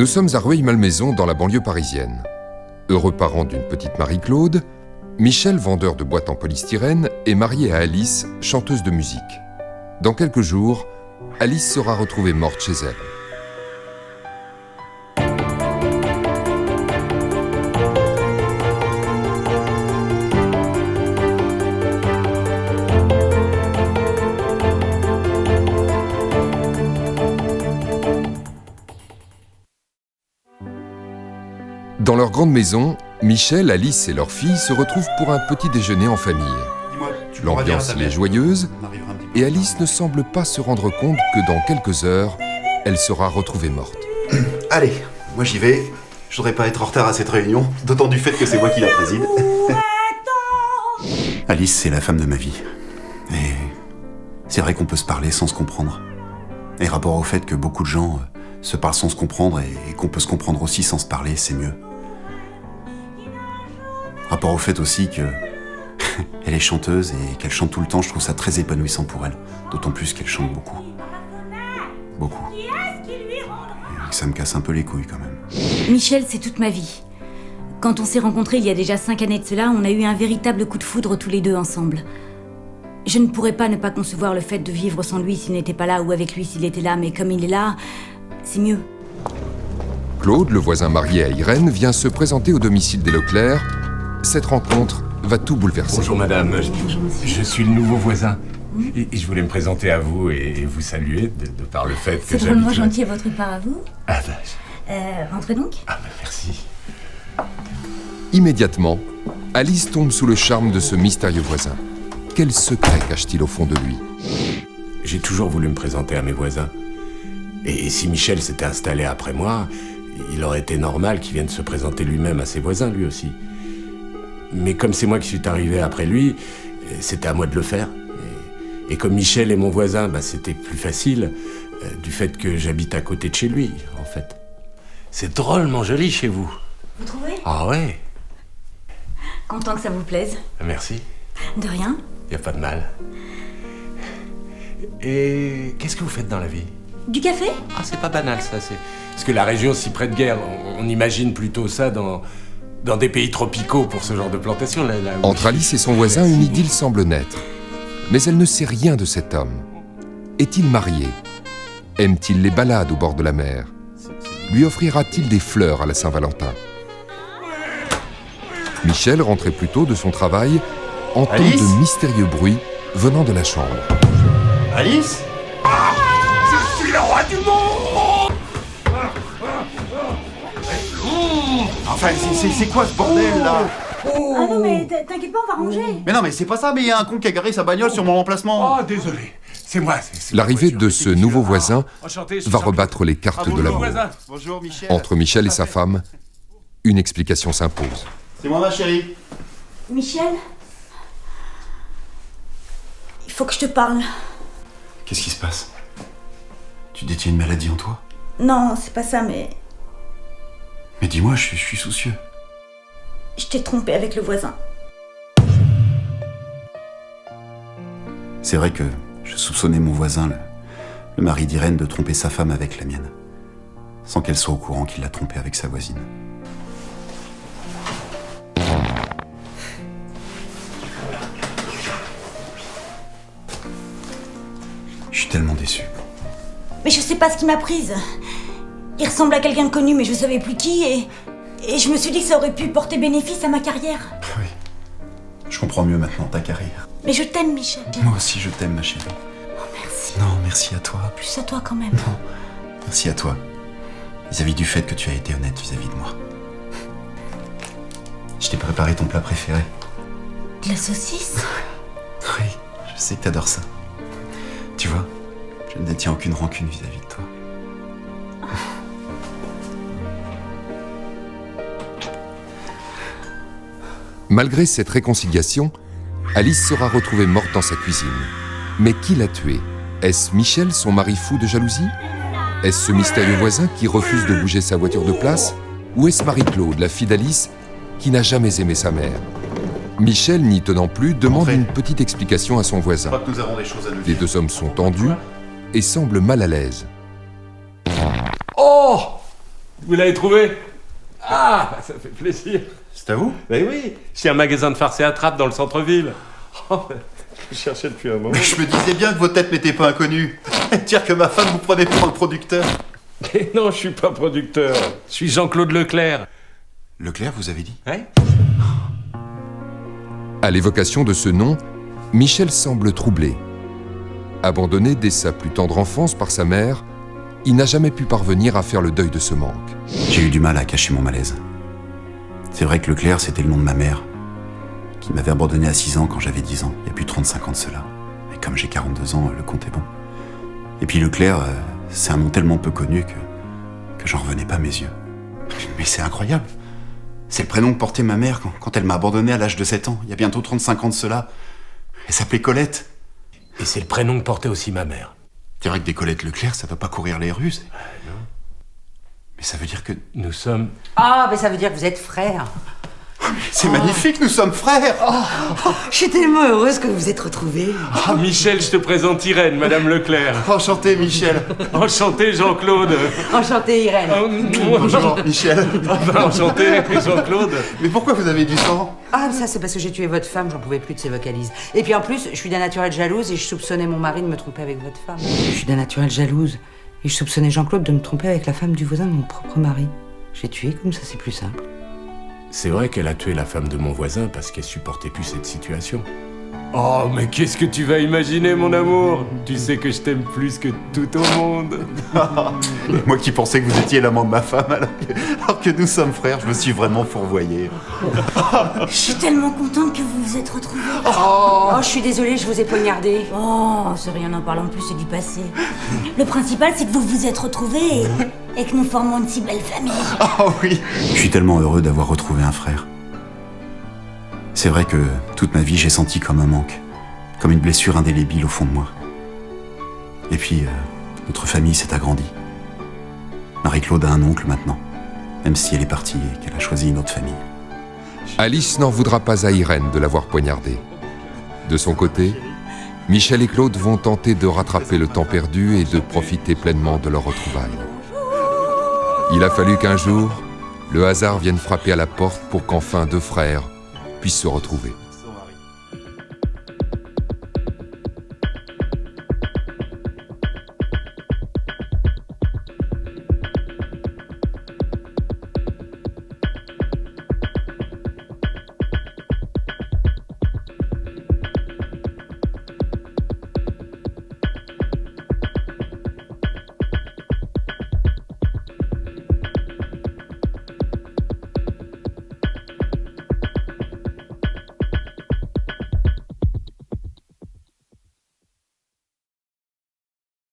Nous sommes à Rueil-Malmaison, dans la banlieue parisienne. Heureux parent d'une petite Marie-Claude, Michel, vendeur de boîtes en polystyrène, est marié à Alice, chanteuse de musique. Dans quelques jours, Alice sera retrouvée morte chez elle. Dans leur grande maison, Michel, Alice et leur fille se retrouvent pour un petit déjeuner en famille. L'ambiance y est joyeuse et Alice ne semble pas se rendre compte que dans quelques heures, elle sera retrouvée morte. Allez, moi j'y vais. Je voudrais pas être en retard à cette réunion, d'autant du fait que c'est moi qui la préside. Alice, c'est la femme de ma vie. Et c'est vrai qu'on peut se parler sans se comprendre. Et rapport au fait que beaucoup de gens se parlent sans se comprendre et qu'on peut se comprendre aussi sans se parler, c'est mieux. Rapport au fait aussi que elle est chanteuse et qu'elle chante tout le temps, je trouve ça très épanouissant pour elle. D'autant plus qu'elle chante beaucoup. Beaucoup. Et ça me casse un peu les couilles quand même. Michel, c'est toute ma vie. Quand on s'est rencontrés il y a déjà 5 années de cela, on a eu un véritable coup de foudre tous les deux ensemble. Je ne pourrais pas ne pas concevoir le fait de vivre sans lui s'il n'était pas là ou avec lui s'il était là, mais comme il est là, c'est mieux. Claude, le voisin marié à Irène, vient se présenter au domicile des Leclerc. Cette rencontre va tout bouleverser. Bonjour madame, je suis le nouveau voisin. Et je voulais me présenter à vous et vous saluer de par le fait que c'est j'habite drôlement là. gentil à votre part à vous. Ah bah, Rentrez donc. ah bah merci. Immédiatement, Alice tombe sous le charme de ce mystérieux voisin. Quel secret cache-t-il au fond de lui? J'ai toujours voulu me présenter à mes voisins. Et si Michel s'était installé après moi, il aurait été normal qu'il vienne se présenter lui-même à ses voisins, lui aussi. Mais comme c'est moi qui suis arrivé après lui, c'était à moi de le faire. Et comme Michel est mon voisin, bah c'était plus facile, du fait que j'habite à côté de chez lui, en fait. C'est drôlement joli chez vous. Vous trouvez? Ah ouais? Content que ça vous plaise. Merci. De rien. Y a pas de mal. Et qu'est-ce que vous faites dans la vie? Du café? Ah, c'est pas banal, ça. Parce que la région s'y prête guère. On imagine plutôt ça dans des pays tropicaux pour ce genre de plantation. Là, Entre Alice et son voisin, une idylle semble naître. Mais elle ne sait rien de cet homme. Est-il marié? Aime-t-il les balades au bord de la mer? Lui offrira-t-il des fleurs à la Saint-Valentin? Michel, rentré plus tôt de son travail, entend Alice de mystérieux bruits venant de la chambre. Alice? Je suis le roi du monde! Enfin, c'est quoi ce bordel là? Ah non mais t'inquiète pas, on va ranger. Mais non, mais c'est pas ça, mais il y a un con qui a garé sa bagnole sur mon emplacement. Oh, désolé. C'est moi. c'est L'arrivée ma de voiture. ce nouveau voisin Enchanté, je suis va Jean-Claude. rebattre les cartes de l'amour. voisin. Bonjour Michel. Entre Michel et sa femme, une explication s'impose. C'est moi ma chérie. Michel, il faut que je te parle. Qu'est-ce qui se passe? Tu détiens une maladie en toi? Non, c'est pas ça, mais Mais dis-moi, je suis soucieux. je t'ai trompé avec le voisin. C'est vrai que je soupçonnais mon voisin, le mari d'Irène, de tromper sa femme avec la mienne, sans qu'elle soit au courant qu'il l'a trompée avec sa voisine. Je suis tellement déçu. Mais je sais pas ce qui m'a prise. Il ressemble à quelqu'un de connu, mais je savais plus qui, et je me suis dit que ça aurait pu porter bénéfice à ma carrière. Oui, je comprends mieux maintenant ta carrière. Mais je t'aime, Michel. Moi aussi, je t'aime, ma chérie. Oh, merci. Non, merci à toi. Plus à toi quand même. Non, merci à toi. Vis-à-vis du fait que tu as été honnête vis-à-vis de moi. Je t'ai préparé ton plat préféré. De la saucisse? Oui, je sais que t'adores ça. Tu vois, je ne détiens aucune rancune vis-à-vis de toi. Malgré cette réconciliation, Alice sera retrouvée morte dans sa cuisine. Mais qui l'a tuée? Est-ce Michel, son mari fou de jalousie? Est-ce ce mystérieux voisin qui refuse de bouger sa voiture de place? Ou est-ce Marie-Claude, la fille d'Alice, qui n'a jamais aimé sa mère? Michel, n'y tenant plus, demande une petite explication à son voisin. que nous avons des choses à nous Les deux hommes sont tendus et semblent mal à l'aise. Oh! Vous l'avez trouvé? Ah, ça fait plaisir. C'est à vous? Ben oui, c'est un magasin de farce et attrape dans le centre-ville. Oh, je cherchais depuis un moment. Je me disais bien que vos têtes m'étaient pas inconnues. Dire que ma femme vous prenait pour le producteur. Et non, je suis pas producteur. Je suis Jean-Claude Leclerc. Leclerc, vous avez dit? Ouais. À l'évocation de ce nom, Michel semble troublé. Abandonné dès sa plus tendre enfance par sa mère, il n'a jamais pu parvenir à faire le deuil de ce manque. J'ai eu du mal à cacher mon malaise. C'est vrai que Leclerc, c'était le nom de ma mère, qui m'avait abandonné à 6 ans quand j'avais 10 ans. Il y a plus de 35 ans de cela. Et comme j'ai 42 ans, le compte est bon. Et puis Leclerc, c'est un nom tellement peu connu que j'en revenais pas à mes yeux. Mais c'est incroyable. C'est le prénom que portait ma mère quand elle m'a abandonné à l'âge de 7 ans. Il y a bientôt 35 ans de cela. Elle s'appelait Colette. Et c'est le prénom que portait aussi ma mère. C'est vrai que des Colette Leclerc, ça doit pas courir les rues. Non. Mais ça veut dire que... Nous sommes... Ah, mais ça veut dire que vous êtes frères. C'est magnifique, nous sommes frères. Je suis tellement heureuse que vous vous êtes retrouvés. Ah, Michel, je te présente Irène, Madame Leclerc. Enchanté, Michel. Enchanté, Jean-Claude. Enchantée, Irène. Bonjour, Michel. Enchanté, Jean-Claude. Mais pourquoi vous avez du sang? Ah, mais ça, c'est parce que j'ai tué votre femme, j'en pouvais plus de ces vocalises. Et puis en plus, je suis d'un naturel jalouse et je soupçonnais mon mari de me tromper avec votre femme. Je suis d'un naturel jalouse et je soupçonnais Jean-Claude de me tromper avec la femme du voisin de mon propre mari. J'ai tué, comme ça, c'est plus simple. C'est vrai qu'elle a tué la femme de mon voisin parce qu'elle supportait plus cette situation. Oh, mais qu'est-ce que tu vas imaginer, mon amour? Tu sais que je t'aime plus que tout au monde. Moi qui pensais que vous étiez l'amant de ma femme, alors que nous sommes frères, je me suis vraiment fourvoyé. Je suis tellement contente que vous vous êtes retrouvés. Oh, je suis désolée, je vous ai poignardé. Oh, c'est rien, n'en parlons plus, c'est du passé. Le principal, c'est que vous vous êtes retrouvés et que nous formons une si belle famille. Oh oui. Je suis tellement heureux d'avoir retrouvé un frère. C'est vrai que toute ma vie, j'ai senti comme un manque, comme une blessure indélébile au fond de moi. Et puis, notre famille s'est agrandie. Marie-Claude a un oncle maintenant, même si elle est partie et qu'elle a choisi une autre famille. Alice n'en voudra pas à Irène de l'avoir poignardée. De son côté, Michel et Claude vont tenter de rattraper le temps perdu et de profiter pleinement de leur retrouvaille. Il a fallu qu'un jour, le hasard vienne frapper à la porte pour qu'enfin deux frères puissent se retrouver.